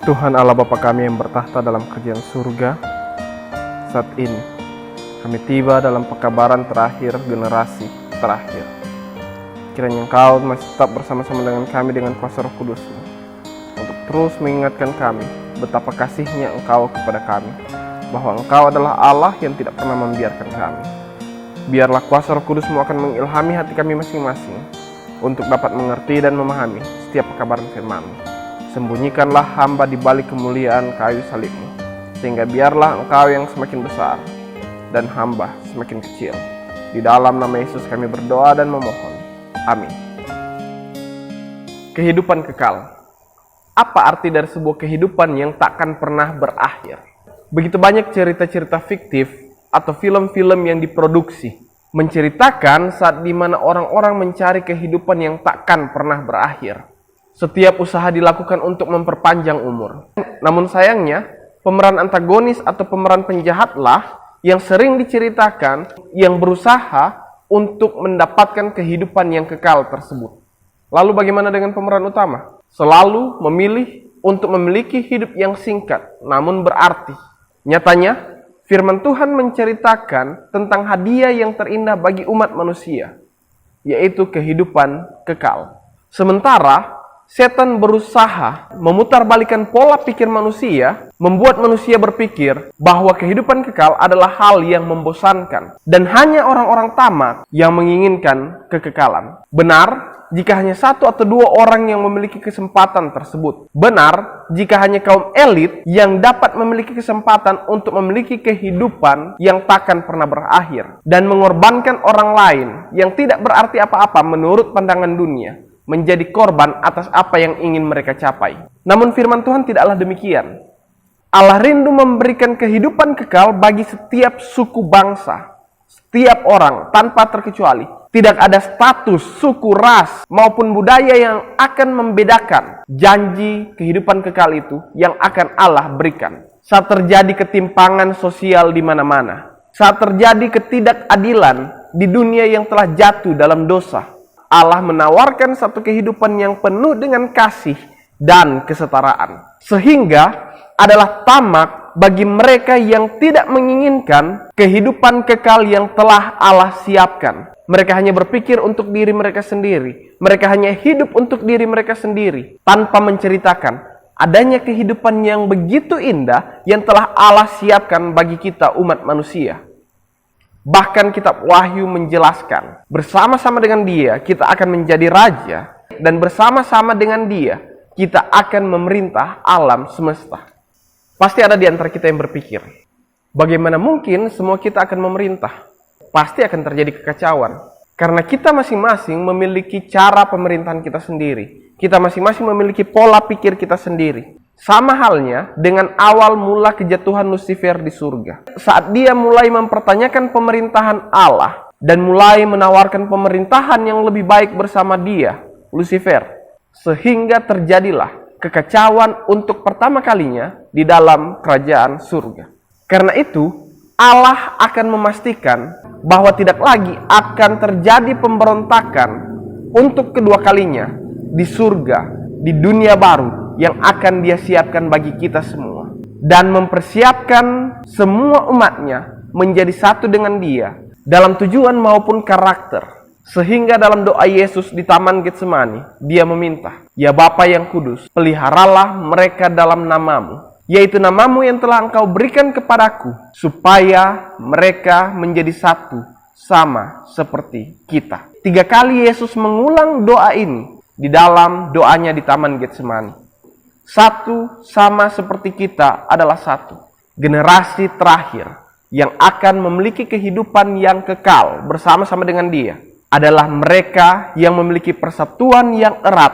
Tuhan Allah Bapa kami yang bertahta dalam kerajaan surga, saat ini kami tiba dalam pekabaran terakhir generasi terakhir. Kiranya Engkau masih tetap bersama-sama dengan kami dengan kuasa Roh Kudus-Mu untuk terus mengingatkan kami betapa kasih-Nya Engkau kepada kami, bahwa Engkau adalah Allah yang tidak pernah membiarkan kami. Biarlah kuasa Roh Kudus-Mu akan mengilhami hati kami masing-masing untuk dapat mengerti dan memahami setiap pekabaran firman-Mu. Sembunyikanlah hamba di balik kemuliaan kayu salib-Mu, sehingga biarlah Engkau yang semakin besar dan hamba semakin kecil. Di dalam nama Yesus kami berdoa dan memohon. Amin. Kehidupan kekal. Apa arti dari sebuah kehidupan yang takkan pernah berakhir? Begitu banyak cerita-cerita fiktif atau film-film yang diproduksi menceritakan saat dimana orang-orang mencari kehidupan yang takkan pernah berakhir. Setiap usaha dilakukan untuk memperpanjang umur. Namun sayangnya, pemeran antagonis atau pemeran penjahatlah yang sering diceritakan yang berusaha untuk mendapatkan kehidupan yang kekal tersebut. Lalu bagaimana dengan pemeran utama? Selalu memilih untuk memiliki hidup yang singkat, namun berarti. Nyatanya, firman Tuhan menceritakan tentang hadiah yang terindah bagi umat manusia, yaitu kehidupan kekal. Sementara setan berusaha memutarbalikkan pola pikir manusia, membuat manusia berpikir bahwa kehidupan kekal adalah hal yang membosankan dan hanya orang-orang tamak yang menginginkan kekekalan. Benar jika hanya satu atau dua orang yang memiliki kesempatan tersebut. Benar jika hanya kaum elit yang dapat memiliki kesempatan untuk memiliki kehidupan yang takkan pernah berakhir dan mengorbankan orang lain yang tidak berarti apa-apa menurut pandangan dunia, menjadi korban atas apa yang ingin mereka capai. Namun firman Tuhan tidaklah demikian. Allah rindu memberikan kehidupan kekal bagi setiap suku bangsa, setiap orang tanpa terkecuali. Tidak ada status, suku, ras, maupun budaya yang akan membedakan janji kehidupan kekal itu yang akan Allah berikan. Saat terjadi ketimpangan sosial di mana-mana, saat terjadi ketidakadilan di dunia yang telah jatuh dalam dosa, Allah menawarkan satu kehidupan yang penuh dengan kasih dan kesetaraan. Sehingga adalah tamak bagi mereka yang tidak menginginkan kehidupan kekal yang telah Allah siapkan. Mereka hanya berpikir untuk diri mereka sendiri. Mereka hanya hidup untuk diri mereka sendiri, tanpa menceritakan adanya kehidupan yang begitu indah yang telah Allah siapkan bagi kita umat manusia. Bahkan kitab Wahyu menjelaskan, bersama-sama dengan Dia kita akan menjadi raja, dan bersama-sama dengan Dia kita akan memerintah alam semesta. Pasti ada di antara kita yang berpikir, bagaimana mungkin semua kita akan memerintah? Pasti akan terjadi kekacauan, karena kita masing-masing memiliki cara pemerintahan kita sendiri. Kita masing-masing memiliki pola pikir kita sendiri. Sama halnya dengan awal mula kejatuhan Lucifer di surga. Saat dia mulai mempertanyakan pemerintahan Allah dan mulai menawarkan pemerintahan yang lebih baik bersama dia, Lucifer, sehingga terjadilah kekacauan untuk pertama kalinya di dalam kerajaan surga. Karena itu, Allah akan memastikan bahwa tidak lagi akan terjadi pemberontakan untuk kedua kalinya di surga, di dunia baru yang akan Dia siapkan bagi kita semua, dan mempersiapkan semua umatnya menjadi satu dengan Dia dalam tujuan maupun karakter. Sehingga dalam doa Yesus di Taman Getsemani, Dia meminta, "Ya Bapa yang kudus, peliharalah mereka dalam nama-Mu, yaitu nama-Mu yang telah Engkau berikan kepadaku, supaya mereka menjadi satu sama seperti kita." 3 kali Yesus mengulang doa ini di dalam doanya di Taman Getsemani. Satu sama seperti kita adalah satu. Generasi terakhir yang akan memiliki kehidupan yang kekal bersama-sama dengan Dia adalah mereka yang memiliki persatuan yang erat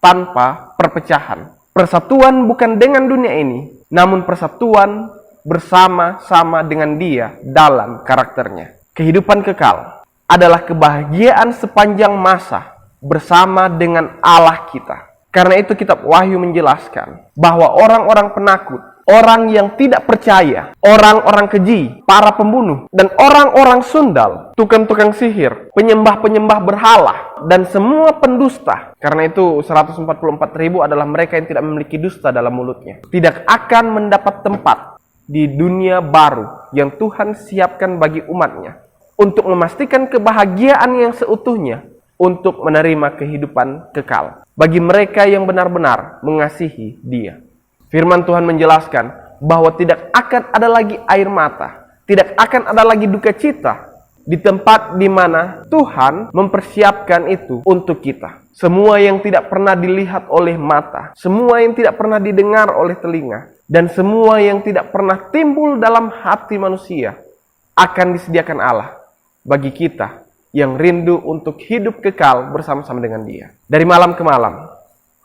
tanpa perpecahan. Persatuan bukan dengan dunia ini, namun persatuan bersama-sama dengan Dia dalam karakternya. Kehidupan kekal adalah kebahagiaan sepanjang masa bersama dengan Allah kita. Karena itu kitab Wahyu menjelaskan bahwa orang-orang penakut, orang yang tidak percaya, orang-orang keji, para pembunuh, dan orang-orang sundal, tukang-tukang sihir, penyembah-penyembah berhala, dan semua pendusta. Karena itu 144.000 adalah mereka yang tidak memiliki dusta dalam mulutnya. Tidak akan mendapat tempat di dunia baru yang Tuhan siapkan bagi umatnya, untuk memastikan kebahagiaan yang seutuhnya, untuk menerima kehidupan kekal bagi mereka yang benar-benar mengasihi Dia. Firman Tuhan menjelaskan bahwa tidak akan ada lagi air mata, tidak akan ada lagi duka cita di tempat di mana Tuhan mempersiapkan itu untuk kita. Semua yang tidak pernah dilihat oleh mata, semua yang tidak pernah didengar oleh telinga, dan semua yang tidak pernah timbul dalam hati manusia akan disediakan Allah bagi kita yang rindu untuk hidup kekal bersama-sama dengan Dia. Dari malam ke malam,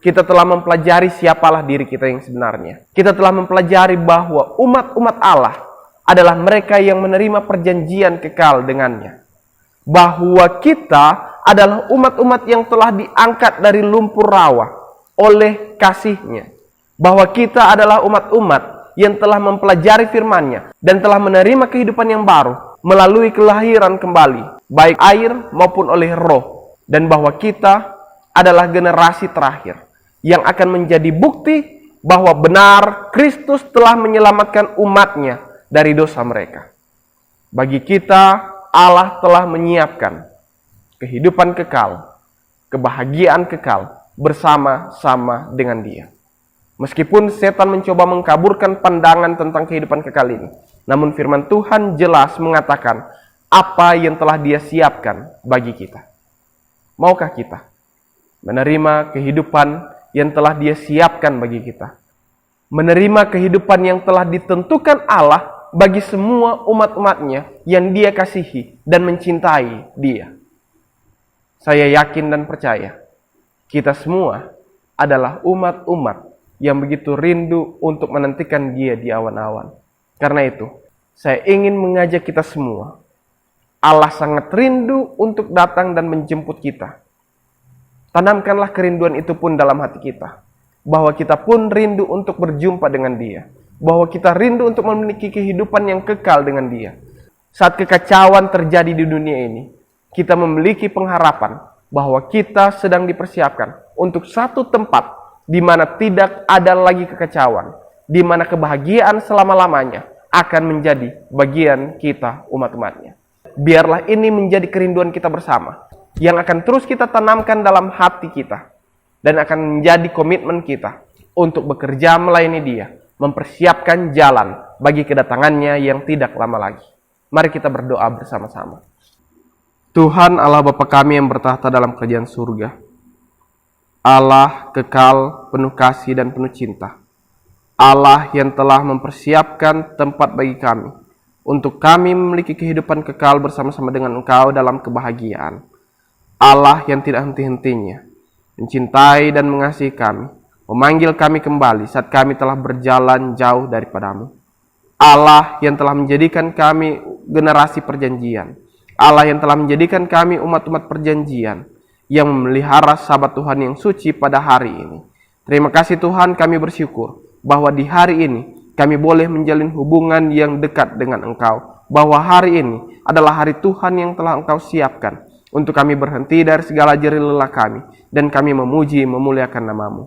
kita telah mempelajari siapalah diri kita yang sebenarnya. Kita telah mempelajari bahwa umat-umat Allah adalah mereka yang menerima perjanjian kekal dengannya. Bahwa kita adalah umat-umat yang telah diangkat dari lumpur rawa oleh kasih-Nya. Bahwa kita adalah umat-umat yang telah mempelajari firman-Nya dan telah menerima kehidupan yang baru melalui kelahiran kembali, baik air maupun oleh roh. Dan bahwa kita adalah generasi terakhir yang akan menjadi bukti bahwa benar Kristus telah menyelamatkan umatnya dari dosa mereka. Bagi kita, Allah telah menyiapkan kehidupan kekal, kebahagiaan kekal bersama-sama dengan Dia. Meskipun setan mencoba mengkaburkan pandangan tentang kehidupan kekal ini, namun firman Tuhan jelas mengatakan apa yang telah Dia siapkan bagi kita. Maukah kita menerima kehidupan yang telah Dia siapkan bagi kita? Menerima kehidupan yang telah ditentukan Allah bagi semua umat-umatnya yang Dia kasihi dan mencintai Dia. Saya yakin dan percaya, kita semua adalah umat-umat yang begitu rindu untuk menantikan Dia di awan-awan. Karena itu, saya ingin mengajak kita semua. Allah sangat rindu untuk datang dan menjemput kita. Tanamkanlah kerinduan itu pun dalam hati kita. Bahwa kita pun rindu untuk berjumpa dengan Dia. Bahwa kita rindu untuk memiliki kehidupan yang kekal dengan Dia. Saat kekacauan terjadi di dunia ini, kita memiliki pengharapan bahwa kita sedang dipersiapkan untuk satu tempat di mana tidak ada lagi kekacauan, di mana kebahagiaan selama-lamanya akan menjadi bagian kita umat-umatnya. Biarlah ini menjadi kerinduan kita bersama, yang akan terus kita tanamkan dalam hati kita, dan akan menjadi komitmen kita untuk bekerja melayani Dia, mempersiapkan jalan bagi kedatangannya yang tidak lama lagi. Mari kita berdoa bersama-sama. Tuhan Allah Bapa kami yang bertahta dalam kerajaan surga, Allah kekal, penuh kasih dan penuh cinta. Allah yang telah mempersiapkan tempat bagi kami, untuk kami memiliki kehidupan kekal bersama-sama dengan Engkau dalam kebahagiaan. Allah yang tidak henti-hentinya mencintai dan mengasihi kami, memanggil kami kembali saat kami telah berjalan jauh daripadamu. Allah yang telah menjadikan kami generasi perjanjian. Allah yang telah menjadikan kami umat-umat perjanjian, yang memelihara sabat Tuhan yang suci pada hari ini. Terima kasih Tuhan, kami bersyukur bahwa di hari ini kami boleh menjalin hubungan yang dekat dengan Engkau. Bahwa hari ini adalah hari Tuhan yang telah Engkau siapkan untuk kami berhenti dari segala jerih lelah kami, dan kami memuji memuliakan nama-Mu.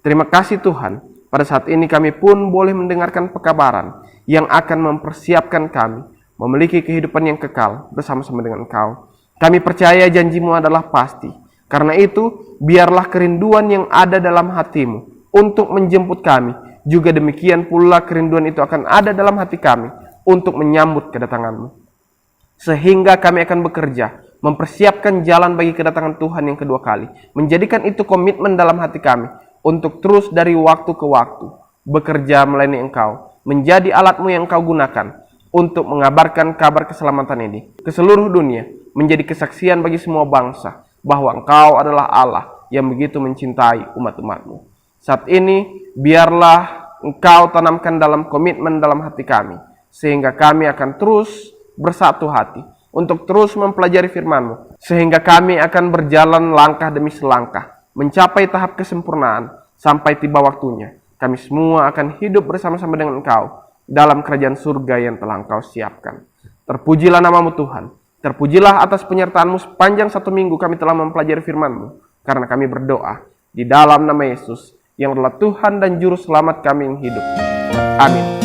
Terima kasih Tuhan, pada saat ini kami pun boleh mendengarkan pekabaran yang akan mempersiapkan kami memiliki kehidupan yang kekal bersama-sama dengan Engkau. Kami percaya janji-Mu adalah pasti. Karena itu, biarlah kerinduan yang ada dalam hati-Mu untuk menjemput kami, juga demikian pula kerinduan itu akan ada dalam hati kami untuk menyambut kedatangan-Mu. Sehingga kami akan bekerja, mempersiapkan jalan bagi kedatangan Tuhan yang kedua kali. Menjadikan itu komitmen dalam hati kami untuk terus dari waktu ke waktu bekerja melayani Engkau, menjadi alat-Mu yang Engkau gunakan untuk mengabarkan kabar keselamatan ini ke seluruh dunia, menjadi kesaksian bagi semua bangsa bahwa Engkau adalah Allah yang begitu mencintai umat-umat-Mu. Saat ini, biarlah Engkau tanamkan dalam komitmen dalam hati kami, sehingga kami akan terus bersatu hati untuk terus mempelajari firman-Mu, sehingga kami akan berjalan langkah demi selangkah, mencapai tahap kesempurnaan sampai tiba waktunya, kami semua akan hidup bersama-sama dengan Engkau dalam kerajaan surga yang telah Engkau siapkan. Terpujilah namamu Tuhan. Terpujilah atas penyertaan-Mu sepanjang 1 minggu kami telah mempelajari firman-Mu. Karena kami berdoa di dalam nama Yesus yang adalah Tuhan dan Juru Selamat kami yang hidup. Amin.